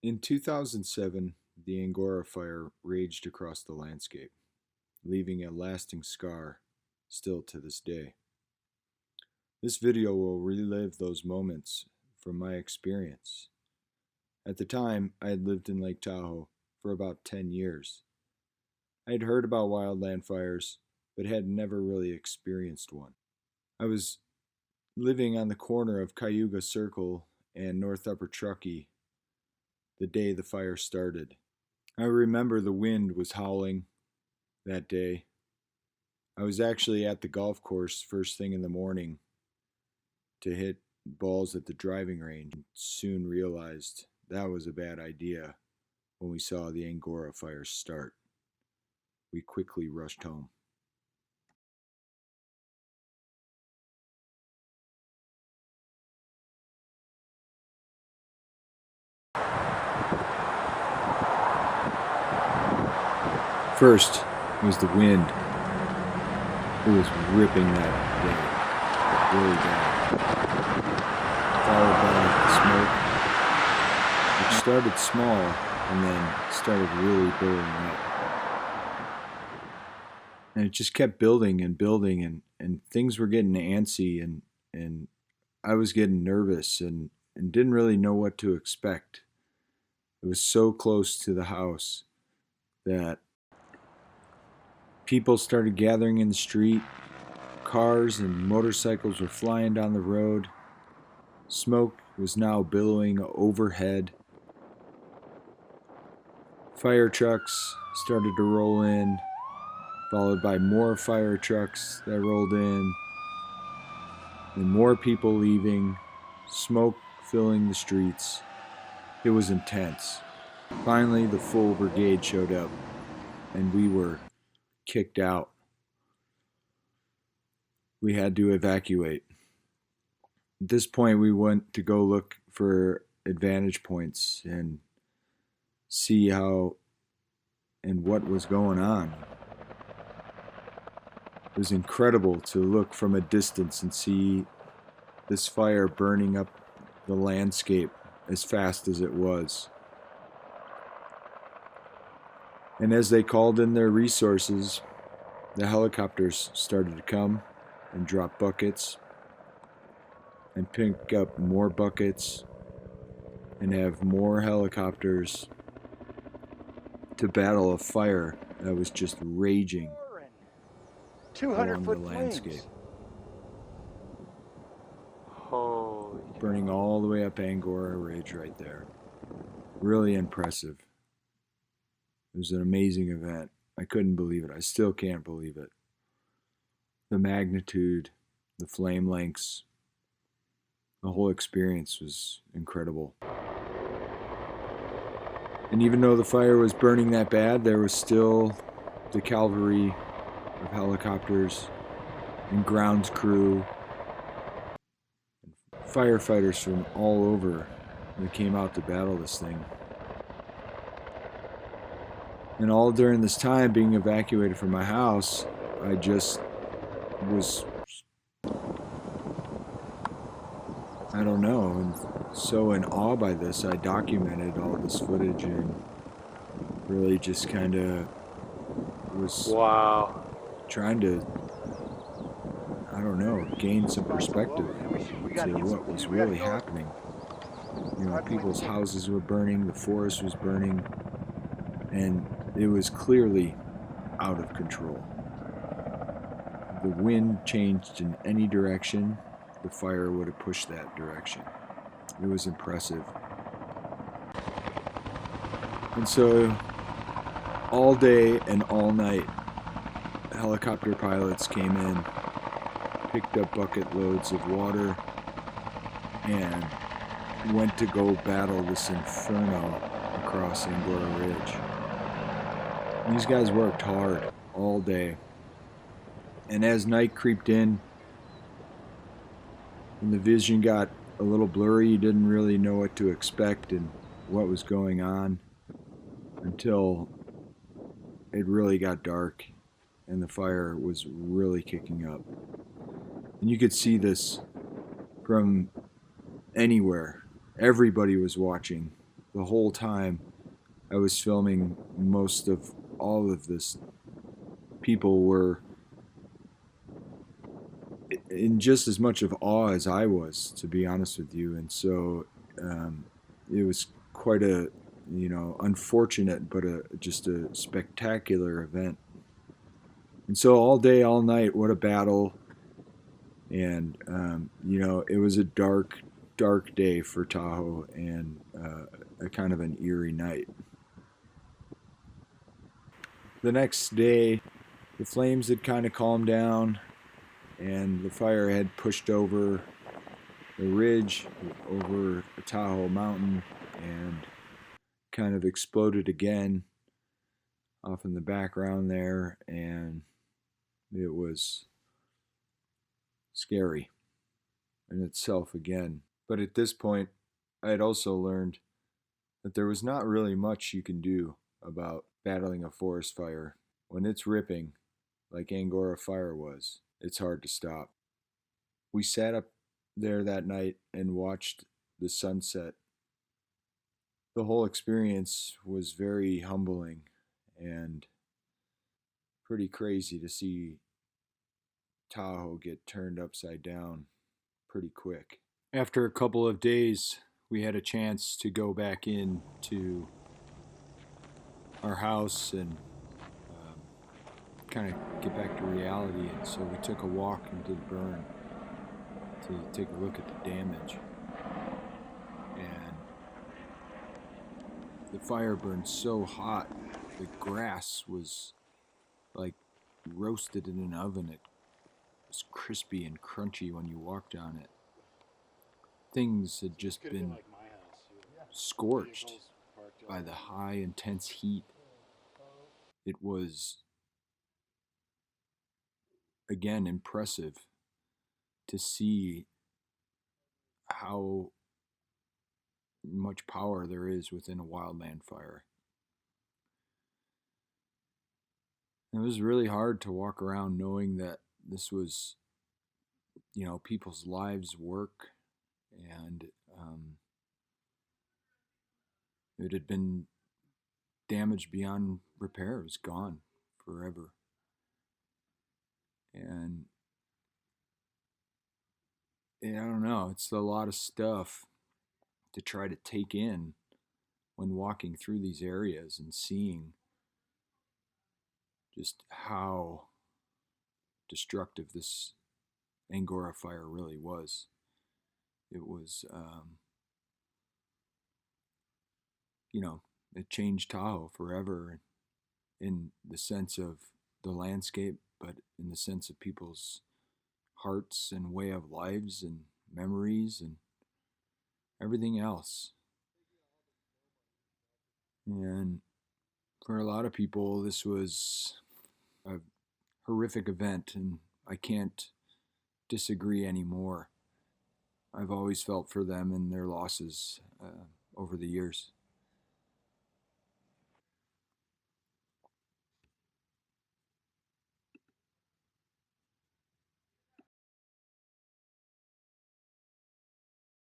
In 2007, the Angora Fire raged across the landscape, leaving a lasting scar still to this day. This video will relive those moments from my experience. At the time, I had lived in Lake Tahoe for about 10 years. I had heard about wildland fires, but had never really experienced one. I was living on the corner of Cayuga Circle and North Upper Truckee the day the fire started. I remember the wind was howling that day. I was actually at the golf course first thing in the morning to hit balls at the driving range and soon realized that was a bad idea when we saw the Angora Fire start. We quickly rushed home. First was the wind. It was ripping that day really bad, followed by the smoke, which started small and then started really billowing up. And it just kept building and building, and things were getting antsy, and I was getting nervous and didn't really know what to expect. It was so close to the house that people started gathering in the street. Cars and motorcycles were flying down the road. Smoke was now billowing overhead. Fire trucks started to roll in, followed by more fire trucks that rolled in, and more people leaving, smoke filling the streets. It was intense. Finally, the full brigade showed up, and we were kicked out. We had to evacuate. At this point, we went to go look for advantage points and see how and what was going on. It was incredible to look from a distance and see this fire burning up the landscape as fast as it was. And as they called in their resources, the helicopters started to come and drop buckets and pick up more buckets and have more helicopters to battle a fire that was just raging 200 along the landscape. Holy burning cow. all the way up Angora Ridge right there. Really impressive. It was an amazing event. I couldn't believe it. I still can't believe it. The magnitude, the flame lengths, the whole experience was incredible. And even though the fire was burning that bad, there was still the cavalry of helicopters and ground crew and firefighters from all over that came out to battle this thing. And all during this time being evacuated from my house, I just was, I don't know, and so in awe by this, I documented all this footage and really just kind of was Wow. trying to, I don't know, gain some perspective to what was really happening. You know, people's houses were burning, the forest was burning, and it was clearly out of control. The wind changed in any direction, the fire would have pushed that direction. It was impressive. And so, all day and all night, helicopter pilots came in, picked up bucket loads of water, and went to go battle this inferno across Angora Ridge. And these guys worked hard all day. And as night creeped in, and the vision got a little blurry, you didn't really know what to expect and what was going on until it really got dark and the fire was really kicking up. And you could see this from anywhere. Everybody was watching the whole time I was filming most of all of this, people were in just as much of awe as I was, to be honest with you. And so it was quite a, unfortunate, but just a spectacular event. And so all day, all night, what a battle. And, it was a dark, dark day for Tahoe, and a kind of an eerie night. The next day, the flames had kind of calmed down, and the fire had pushed over the ridge, over the Tahoe Mountain, and kind of exploded again off in the background there. And it was scary in itself again. But at this point, I had also learned that there was not really much you can do about battling a forest fire. When it's ripping, like Angora Fire was, it's hard to stop. We sat up there that night and watched the sunset. The whole experience was very humbling and pretty crazy to see Tahoe get turned upside down pretty quick. After a couple of days, we had a chance to go back into our house and kind of get back to reality. And so we took a walk into the burn to take a look at the damage. And the fire burned so hot, the grass was like roasted in an oven. It was crispy and crunchy when you walked on it. Things had just been scorched by the high, intense heat. It was, again, impressive to see how much power there is within a wildland fire. It was really hard to walk around knowing that this was, people's lives' work, and it had been damaged beyond repair. It was gone forever. And I don't know, it's a lot of stuff to try to take in when walking through these areas and seeing just how destructive this Angora fire really was. It was, it changed Tahoe forever in the sense of the landscape, but in the sense of people's hearts and way of lives and memories and everything else. And for a lot of people, this was a horrific event, and I can't disagree anymore. I've always felt for them and their losses over the years.